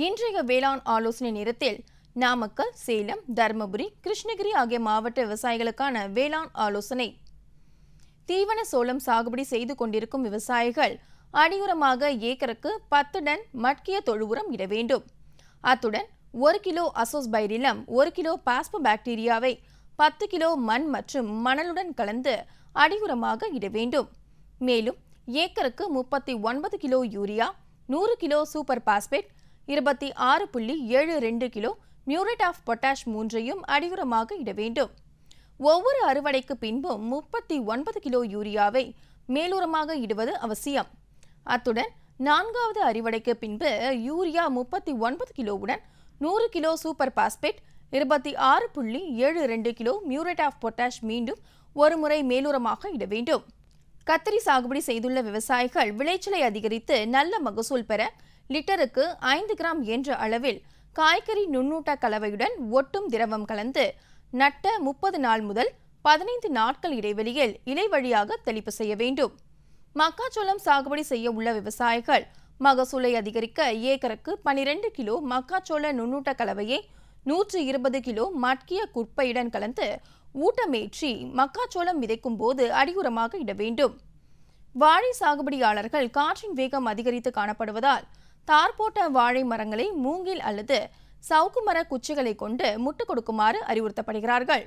இன்றைய வேளாண் ஆலோசனை நேரத்தில் நாமக்கல், சேலம், தருமபுரி, கிருஷ்ணகிரி ஆகிய மாவட்ட விவசாயிகளுக்கான வேளாண் ஆலோசனை. தீவன சோளம் சாகுபடி செய்து கொண்டிருக்கும் விவசாயிகள் அடியுரமாக ஏக்கருக்கு 10 டன் மட்கிய தொழு உரம் இட வேண்டும். அத்துடன் 1 கிலோ அசோஸ்பைரிலம், 1 கிலோ பாஸ்போபாக்டீரியாவை 10 கிலோ மண் மற்றும் மணலுடன் கலந்து அடியுரமாக இட வேண்டும். மேலும் ஏக்கருக்கு 39 kilo urea, 100 kilo super phosphate, 26.72 kilo muriate of potash 3ஐயும் அடியுரமாக இட வேண்டும். ஒவ்வொரு அறுவடைக்கு பின்பும் 39 கிலோ யூரியாவை மேலுரமாக இடுவது அவசியம். அத்துடன் 4வது அறுவடைக்கு பின்பு யூரியா 39 கிலோவுடன் 100 kilo super phosphate, 26.72 kilo muriate of potash மீண்டும் ஒருமுறை மேலுரமாக இட வேண்டும். கத்திரி சாகுபடி செய்துள்ள விவசாயிகள் விளைச்சலை அதிகரித்து நல்ல மகசூல் பெற லிட்டருக்கு 5 கிராம் என்ற அளவில் காய்கறி நுண்ணூட்ட கலவையுடன் ஒட்டும் திரவம் கலந்து நட்ட 30 நாள் முதல் 15 நாட்கள் இடைவெளியில் இலை வழியாக தெளிப்பு செய்ய வேண்டும். மக்காச்சோளம் சாகுபடி செய்ய உள்ள விவசாயிகள் மகசூலை அதிகரிக்க ஏக்கருக்கு 12 கிலோ மக்காச்சோள நுண்ணூட்ட கலவையை 120 கிலோ மட்கிய குப்பையுடன் கலந்து ஊட்டமேற்றி மக்காச்சோளம் விதைக்கும் போது அடியுரமாக இட வேண்டும். வாழை சாகுபடியாளர்கள் காற்றின் வேகம் அதிகரித்து காணப்படுவதால் தார் போட்ட வாழை மரங்களை மூங்கில் அல்லது சவுக்கு மர குச்சிகளை கொண்டு முட்டு கொடுக்குமாறு அறிவுறுத்தப்படுகிறார்கள்.